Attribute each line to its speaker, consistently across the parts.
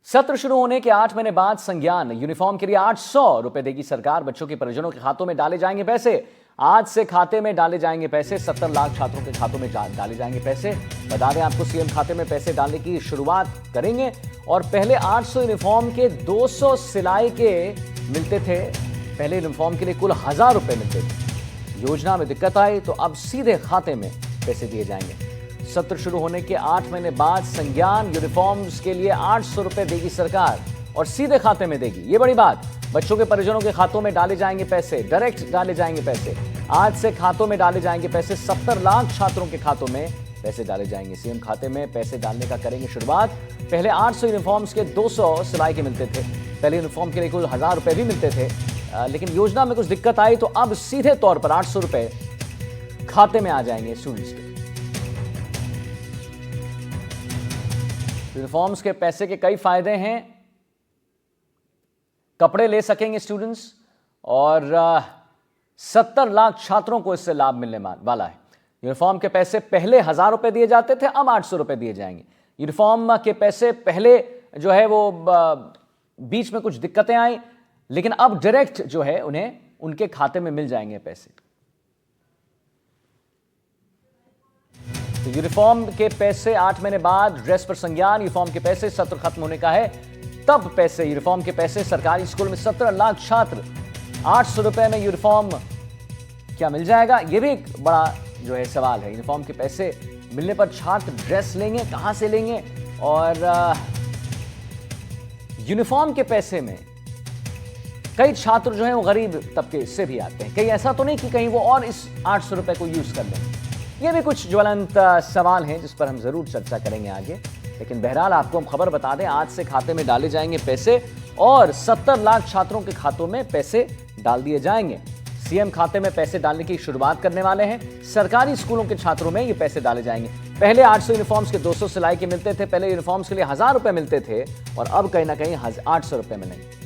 Speaker 1: सत्र शुरू होने के 8 महीने बाद संज्ञान यूनिफॉर्म के लिए 800 रुपए देगी सरकार। बच्चों के परिजनों के खातों में डाले जाएंगे पैसे। आज से खाते में डाले जाएंगे पैसे। 70 लाख छात्रों के खातों में डाले जाएंगे पैसे। बता दें आपको, सीएम खाते में पैसे डालने की शुरुआत करेंगे। और पहले 800 यूनिफॉर्म के 200 सिलाई के मिलते थे। पहले यूनिफॉर्म के लिए कुल 1000 रुपए मिलते थे। योजना में दिक्कत आई तो अब सीधे खाते में पैसे दिए जाएंगे। सत्र शुरू होने के 8 महीने बाद संज्ञान यूनिफॉर्म्स के लिए 800 रुपए देगी सरकार और सीधे खाते में देगी। ये बड़ी बात। बच्चों के परिजनों के खातों में डाले जाएंगे पैसे, डायरेक्ट डाले जाएंगे पैसे। आज से खातों में डाले जाएंगे पैसे। 70 लाख छात्रों के खातों में पैसे डाले जाएंगे। सीएम खाते में पैसे डालने का करेंगे शुरुआत। पहले 800 यूनिफॉर्म्स के 200 सिलाई के मिलते थे। पहले यूनिफॉर्म के लिए कुल 1000 रुपए भी मिलते थे, लेकिन योजना में कुछ दिक्कत आई तो अब सीधे तौर पर 800 रुपए खाते में आ जाएंगे स्टूडेंट्स के। यूनिफॉर्म्स के पैसे के कई फायदे हैं। कपड़े ले सकेंगे स्टूडेंट्स और 70 लाख छात्रों को इससे लाभ मिलने वाला है। यूनिफॉर्म के पैसे पहले 1000 रुपए दिए जाते थे, अब 800 रुपए दिए जाएंगे। यूनिफॉर्म के पैसे पहले जो है वो बीच में कुछ दिक्कतें आई, लेकिन अब डायरेक्ट जो है उन्हें उनके खाते में मिल जाएंगे पैसे। तो यूनिफॉर्म के पैसे 8 महीने बाद, ड्रेस पर संज्ञान, यूनिफॉर्म के पैसे, सत्र खत्म होने का है तब पैसे। यूनिफॉर्म के पैसे सरकारी स्कूल में 17 लाख छात्र, 800 रुपए में यूनिफॉर्म क्या मिल जाएगा? यह भी एक बड़ा जो है सवाल है। यूनिफॉर्म के पैसे मिलने पर छात्र ड्रेस लेंगे, कहां से लेंगे? और यूनिफॉर्म के पैसे में कई छात्र जो है वो गरीब तबके से भी आते हैं। कहीं ऐसा तो नहीं कि कहीं वो और इस 800 रुपए को यूज कर लें? ये भी कुछ ज्वलंत सवाल हैं जिस पर हम जरूर चर्चा करेंगे आगे। लेकिन बहरहाल आपको हम खबर बता दें, आज से खाते में डाले जाएंगे पैसे और 70 लाख छात्रों के खातों में पैसे डाल दिए जाएंगे। सीएम खाते में पैसे डालने की शुरुआत करने वाले हैं। सरकारी स्कूलों के छात्रों में ये पैसे डाले जाएंगे। पहले 800 यूनिफॉर्म्स के 200 सिलाई के मिलते थे। पहले यूनिफॉर्म्स के लिए 1000 रुपए मिलते थे और अब कहीं ना कहीं 800 रुपए मिलेंगे।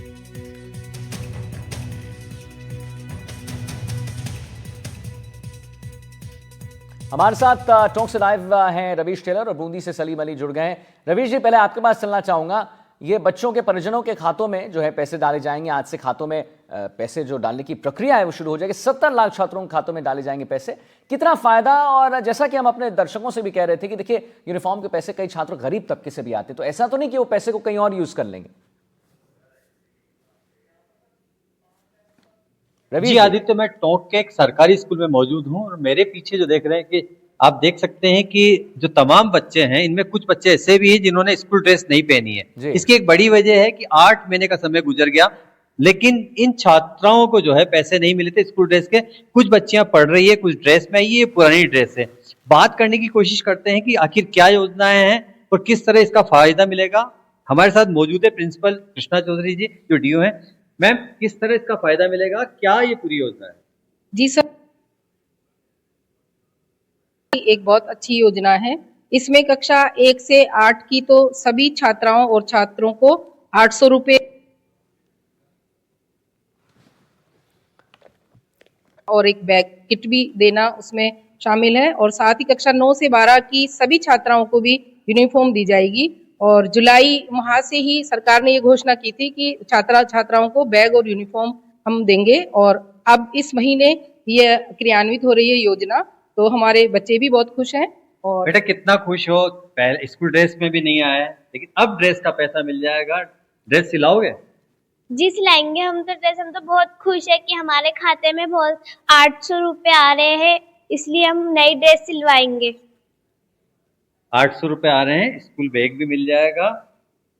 Speaker 1: हमारे साथ टॉक से लाइव हैं रवीश टेलर और बूंदी से सलीम अली जुड़ गए हैं। रवीश जी, पहले आपके पास चलना चाहूंगा, ये बच्चों के परिजनों के खातों में जो है पैसे डाले जाएंगे। आज से खातों में पैसे जो डालने की प्रक्रिया है वो शुरू हो जाएगी। 70 लाख छात्रों के खातों में डाले जाएंगे पैसे। कितना फायदा? और जैसा कि हम अपने दर्शकों से भी कह रहे थे कि देखिए, यूनिफॉर्म के पैसे कई छात्र गरीब तबके से भी आते, तो ऐसा तो नहीं कि वो पैसे को कहीं और यूज कर लेंगे?
Speaker 2: जी आदित्य, मैं टोंक के एक सरकारी स्कूल में मौजूद हूँ और मेरे पीछे जो देख रहे हैं कि आप देख सकते हैं कि जो तमाम बच्चे हैं, इनमें कुछ बच्चे ऐसे भी हैं जिन्होंने स्कूल ड्रेस नहीं पहनी है। इसकी एक बड़ी वजह है कि 8 महीने का समय गुजर गया, लेकिन इन छात्राओं को जो है पैसे नहीं मिले थे स्कूल ड्रेस के। कुछ बच्चियां पढ़ रही है, कुछ ड्रेस में, ये पुरानी ड्रेस है। बात करने की कोशिश करते हैं कि आखिर क्या योजनाएं हैं और किस तरह इसका फायदा मिलेगा। हमारे साथ मौजूद है प्रिंसिपल कृष्णा चौधरी जी, जो डीओ हैं। मैम, किस तरह इसका फायदा मिलेगा? क्या ये पूरी योजना है?
Speaker 3: जी सर, एक बहुत अच्छी योजना है। इसमें कक्षा 1 से 8 की तो सभी छात्राओं और छात्रों को 800 रुपए और एक बैग किट भी देना उसमें शामिल है। और साथ ही कक्षा 9 से 12 की सभी छात्राओं को भी यूनिफॉर्म दी जाएगी। और जुलाई माह से ही सरकार ने ये घोषणा की थी कि छात्राओं को बैग और यूनिफॉर्म हम देंगे, और अब इस महीने ये क्रियान्वित हो रही है योजना। तो हमारे बच्चे भी बहुत खुश हैं। और
Speaker 2: बेटा, कितना खुश हो? पहले स्कूल ड्रेस में भी नहीं आया, लेकिन अब ड्रेस का पैसा मिल जाएगा। ड्रेस सिलाओगे?
Speaker 4: जी सिलाएंगे हम तो ड्रेस। हम तो बहुत खुश है कि हमारे खाते में बहुत 800 रुपए आ रहे हैं, इसलिए हम नई ड्रेस सिलवाएंगे।
Speaker 2: 800 रुपए आ रहे हैं, स्कूल बैग भी मिल जाएगा।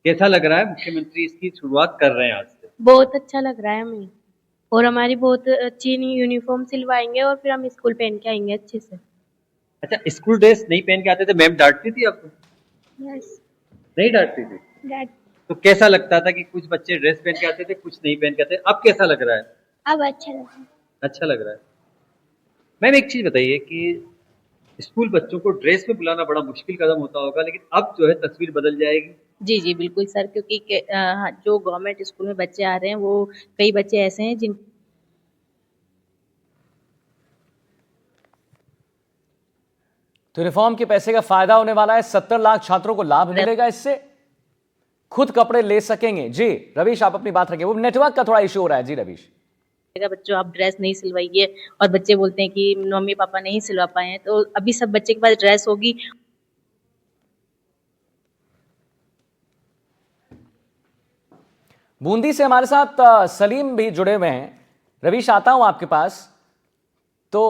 Speaker 2: कैसा लग रहा है? मुख्यमंत्री इसकी शुरुआत कर रहे हैं आज से।
Speaker 5: बहुत अच्छा लग रहा है हमें, और हमारी बहुत अच्छी यूनिफॉर्म सिलवाएंगे और फिर हम स्कूल पहन के आएंगे अच्छे से।
Speaker 2: अच्छा, स्कूल ड्रेस नहीं पहन के आते थे, मैम डांटती थी आपको?
Speaker 4: यस,
Speaker 2: नहीं डांटती थी?
Speaker 4: दैट
Speaker 2: तो कैसा लगता था कि कुछ बच्चे ड्रेस पहन के आते थे, कुछ नहीं पहन के आते? अब कैसा लग रहा है?
Speaker 4: अब अच्छा लग रहा है।
Speaker 2: अच्छा लग रहा है। मैम, एक चीज बताइए कि स्कूल बच्चों को ड्रेस में बुलाना बड़ा मुश्किल कदम होता होगा, लेकिन अब जो है तस्वीर बदल जाएगी।
Speaker 5: जी जी बिल्कुल सर, क्योंकि जो गवर्नमेंट स्कूल में बच्चे आ रहे हैं वो कई बच्चे ऐसे हैं जिन
Speaker 1: तो यूनिफॉर्म के पैसे का फायदा होने वाला है। 70 लाख छात्रों को लाभ मिलेगा इससे। खुद कपड़े ले सकेंगे। जी रवीश, आप अपनी बात रखें, वो नेटवर्क का थोड़ा इशू हो रहा है। जी रवीश।
Speaker 6: बच्चों आप ड्रेस नहीं सिलवाइए, और बच्चे बोलते हैं कि मम्मी पापा नहीं सिलवा पाए हैं, तो अभी सब बच्चे के पास ड्रेस होगी।
Speaker 1: बूंदी से हमारे साथ सलीम भी जुड़े हुए हैं। रवीश, आता हूं आपके पास। तो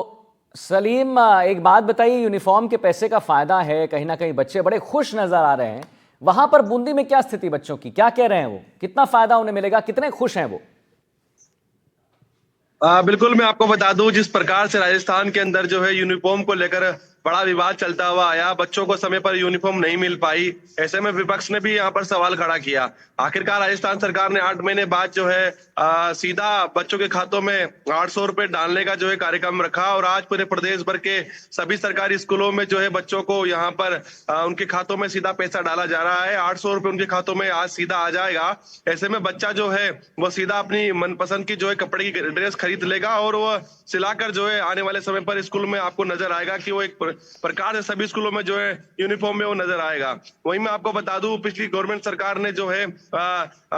Speaker 1: सलीम, एक बात बताइए, यूनिफॉर्म के पैसे का फायदा है, कहीं ना कहीं बच्चे बड़े खुश नजर आ रहे हैं, वहां पर बूंदी में क्या स्थिति बच्चों की, क्या कह रहे हैं वो, कितना फायदा उन्हें मिलेगा, कितने खुश हैं वो?
Speaker 7: बिल्कुल, मैं आपको बता दूं, जिस प्रकार से राजस्थान के अंदर जो है यूनिफॉर्म को लेकर बड़ा विवाद चलता हुआ आया, बच्चों को समय पर यूनिफॉर्म नहीं मिल पाई, ऐसे में विपक्ष ने भी यहाँ पर सवाल खड़ा किया। आखिरकार राजस्थान सरकार ने 8 महीने बाद जो है सीधा बच्चों के खातों में 800 रुपए डालने का जो है कार्यक्रम रखा, और आज पूरे प्रदेश भर के सभी सरकारी स्कूलों में जो है बच्चों को यहाँ पर उनके खातों में सीधा पैसा डाला जा रहा है। 800 रुपए उनके खातों में आज सीधा आ जाएगा। ऐसे में बच्चा जो है वो सीधा अपनी मनपसंद की जो है कपड़े की ड्रेस खरीद लेगा, और वो सिलाकर जो है आने वाले समय पर स्कूल में आपको नजर आएगा कि वो एक प्रकार से सभी स्कूलों में जो है यूनिफॉर्म में वो नजर आएगा। वहीं मैं आपको बता दूं, पिछली गवर्नमेंट सरकार ने जो है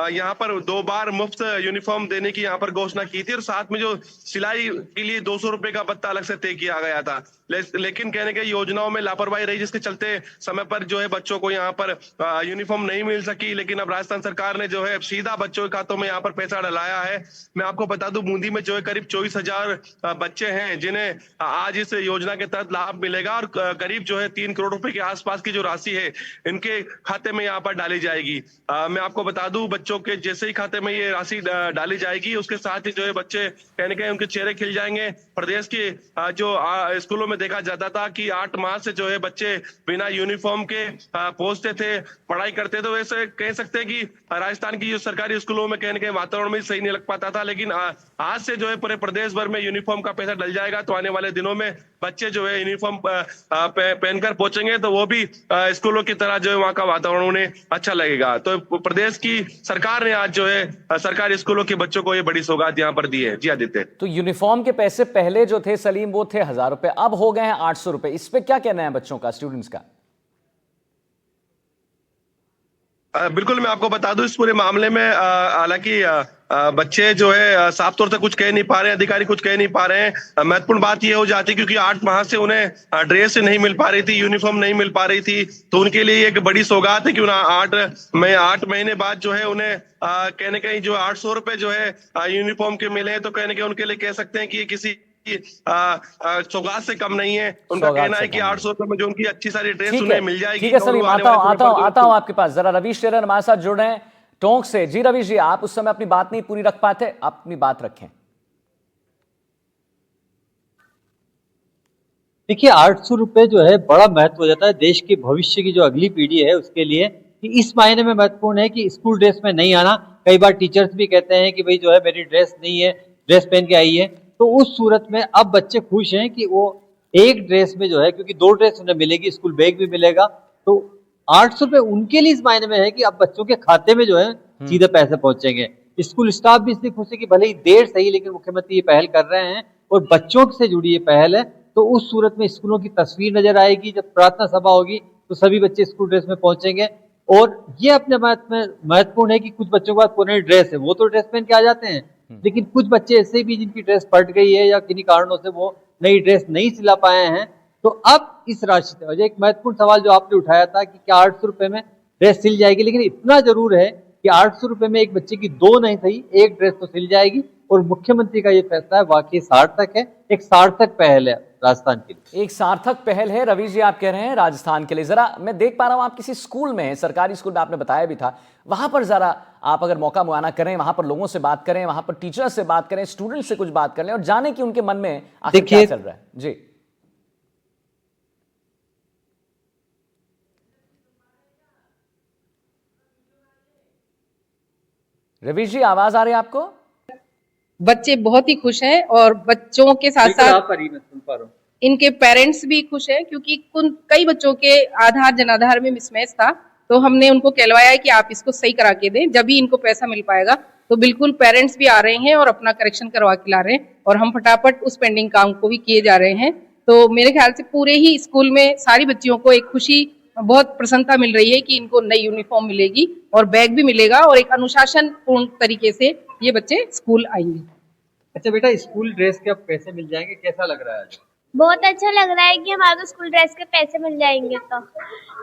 Speaker 7: यहाँ पर 2 बार मुफ्त यूनिफॉर्म देने की यहाँ पर घोषणा की थी, और साथ में जो सिलाई के लिए 200 रुपए का भत्ता अलग से तय किया गया था। लेकिन कहने के योजनाओं में लापरवाही रही, जिसके चलते समय पर जो है बच्चों को यहाँ पर यूनिफॉर्म नहीं मिल सकी। लेकिन अब राजस्थान सरकार ने जो है सीधा बच्चों के खातों में यहाँ पर पैसा डलाया है। मैं आपको बता दूं, बूंदी में जो है करीब 24,000 बच्चे हैं जिन्हें आज इस योजना के तहत लाभ मिलेगा, और करीब जो है 3 करोड़ रुपए के आसपास की जो राशि है इनके खाते में यहाँ पर डाली जाएगी। मैं आपको बता दूं, बच्चों के जैसे ही खाते में ये राशि डाली जाएगी, उसके साथ ही जो है बच्चे कहने के उनके चेहरे खिल जाएंगे। प्रदेश के जो स्कूलों में देखा जाता था कि 8 माह से जो है बच्चे बिना यूनिफॉर्म के पहुंचते थे, पढ़ाई करते थे। वैसे कह सकते हैं कि राजस्थान की जो सरकारी स्कूलों में कहने के वातावरण में सही नहीं लग पाता था, लेकिन आज से जो है पूरे प्रदेश भर में यूनिफॉर्म का पैसा डल जाएगा। तो आने वाले दिनों में बच्चे जो है यूनिफॉर्म पहनकर पहुंचेंगे, तो वो भी स्कूलों की तरह जो है वहाँ का वातावरण उन्हें अच्छा लगेगा। तो प्रदेश की सरकार ने आज जो है सरकारी स्कूलों के बच्चों को ये बड़ी सौगात यहाँ पर दी है। जी आदित्य।
Speaker 1: तो यूनिफॉर्म के पैसे पहले जो थे सलीम, वो थे 1000 रुपए, अब हो गए हैं 800 रुपए। इस पे क्या कहना है बच्चों का, स्टूडेंट्स का?
Speaker 7: बिल्कुल, मैं आपको बता दूं, इस पूरे मामले में हालांकि बच्चे जो है साफ तौर से कुछ कह नहीं पा रहे हैं, अधिकारी कुछ कह नहीं पा रहे हैं। महत्वपूर्ण बात यह हो जाती है क्योंकि 8 माह से उन्हें ड्रेस नहीं मिल पा रही थी, यूनिफॉर्म नहीं मिल पा रही थी, तो उनके लिए एक बड़ी सौगात है कि 8 महीने बाद जो है उन्हें कहने कहीं जो 800 रुपए जो है यूनिफॉर्म के मिले हैं, तो कहने के उनके लिए कह सकते हैं कि ये किसी सौगात से कम नहीं है। उनका कहना है कि 800 रुपए में जो उनकी अच्छी सारी ड्रेस उन्हें मिल जाएगी।
Speaker 1: ठीक है सलीम, आता हूं आपके पास। जरा रवीश टेलर हमारे साथ जुड़ रहे हैं टोंक से। जी रवीश जी, आप उस समय अपनी बात नहीं पूरी रख पाते, आप अपनी बात रखें।
Speaker 2: देखिए, 800 रुपए जो है बड़ा महत्व हो जाता है देश के भविष्य की जो अगली पीढ़ी है उसके लिए, कि इस मायने में महत्वपूर्ण है कि स्कूल ड्रेस में नहीं आना। कई बार टीचर्स भी कहते हैं कि भाई जो है मेरी ड्रेस नहीं है, ड्रेस पहन के आई है। तो उस सूरत में अब बच्चे खुश हैं कि वो एक ड्रेस में जो है, क्योंकि 2 ड्रेस उन्हें मिलेगी, स्कूल बैग भी मिलेगा, तो 800 रुपए उनके लिए इस मायने में है कि अब बच्चों के खाते में जो है सीधे पैसे पहुंचेंगे। स्कूल स्टाफ भी इसलिए खुश है कि भले ही देर सही, लेकिन मुख्यमंत्री ये पहल कर रहे हैं और बच्चों से जुड़ी ये पहल है। तो उस सूरत में स्कूलों की तस्वीर नजर आएगी। जब प्रार्थना सभा होगी तो सभी बच्चे स्कूल ड्रेस में पहुंचेंगे। और ये अपने बात में महत्वपूर्ण है कि कुछ बच्चों के पास पुरानी ड्रेस है, वो तो ड्रेस पहन के आ जाते हैं, लेकिन कुछ बच्चे ऐसे भी जिनकी ड्रेस फट गई है या किन्हीं कारणों से वो नई ड्रेस नहीं सिला पाए हैं। तो अब इस राशि से एक महत्वपूर्ण सवाल जो आपने उठाया था कि क्या 800 रुपए में ड्रेस सिल जाएगी, लेकिन इतना जरूर है कि 800 रुपए में एक बच्चे की 2 नहीं सही 1 ड्रेस तो सिल जाएगी। और मुख्यमंत्री का ये फैसला है वाकई सार्थक है, एक सार्थक पहल है राजस्थान के लिए।
Speaker 1: एक सार्थक पहल है रवीश जी, आप कह रहे हैं राजस्थान के लिए। जरा मैं देख पा रहा हूं आप किसी स्कूल में हैं, सरकारी स्कूल में, आपने बताया भी था, वहां पर जरा आप अगर मौका मुआयना करें, वहां पर लोगों से बात करें, वहां पर टीचर्स से बात करें, स्टूडेंट से कुछ बात कर लें और जाने कि उनके मन में आखिर क्या चल रहा है। जी रवीश जी, आवाज आ रही है आपको?
Speaker 3: बच्चे बहुत ही खुश हैं और बच्चों के साथ साथ इनके पेरेंट्स भी खुश हैं, क्योंकि कई बच्चों के आधार जनाधार में मिसमैच था, तो हमने उनको कहलवाया कि आप इसको सही करा के दें, जब भी इनको पैसा मिल पाएगा। तो बिल्कुल पेरेंट्स भी आ रहे हैं और अपना करेक्शन करवा के ला रहे हैं, और हम फटाफट उस पेंडिंग काम को भी किए जा रहे हैं। तो मेरे ख्याल से पूरे ही स्कूल में सारी बच्चियों को एक खुशी बहुत प्रसन्नता मिल रही है कि इनको नई यूनिफॉर्म मिलेगी और बैग भी मिलेगा और एक अनुशासन पूर्ण तरीके से ये बच्चे स्कूल आएंगे।
Speaker 2: अच्छा बेटा, स्कूल ड्रेस के अब पैसे मिल जाएंगे, कैसा लग रहा है आज?
Speaker 4: बहुत अच्छा लग रहा है कि हमारे को स्कूल ड्रेस के पैसे मिल जाएंगे, तो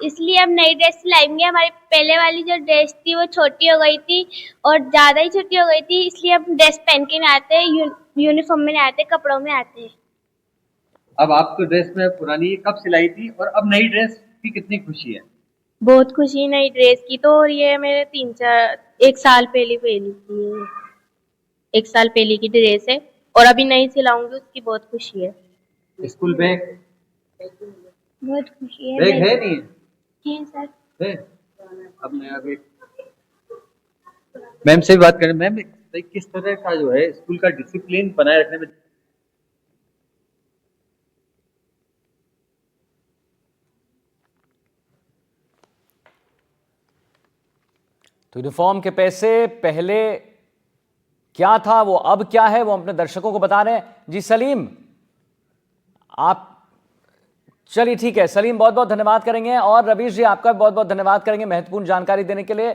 Speaker 4: इसलिए हम नई ड्रेस लाएंगे। हमारी पहले वाली जो ड्रेस थी वो छोटी हो गई थी और ज्यादा ही छोटी हो गई थी, इसलिए हम ड्रेस पहन के नहीं आते, यूनिफॉर्म में नहीं आते, कपड़ों में आते हैं।
Speaker 2: अब आप तो ड्रेस में पुरानी कब सिलाई थी और अब नई ड्रेस की कितनी खुशी है?
Speaker 5: बहुत खुशी नई ड्रेस की, तो और ये मेरे 1 साल पहले पहनी थी, 1 साल पहले की ड्रेस है और अभी नई सिलाऊंगी, उसकी बहुत खुशी है।
Speaker 2: स्कूल बैग
Speaker 4: बहुत खुशी है।
Speaker 2: बैग है नहीं
Speaker 4: जी सर।
Speaker 2: है? अब नया बैग। मैम से भी बात करें। मैम, किस तरह का जो है स्कूल का डिसिप्लिन बनाए रखने में
Speaker 1: तो यूनिफॉर्म के पैसे पहले क्या था, वो अब क्या है, वो अपने दर्शकों को बता रहे हैं। जी सलीम, आप चलिए ठीक है सलीम, बहुत बहुत धन्यवाद करेंगे और रवीश जी आपका बहुत बहुत धन्यवाद करेंगे महत्वपूर्ण जानकारी देने के लिए।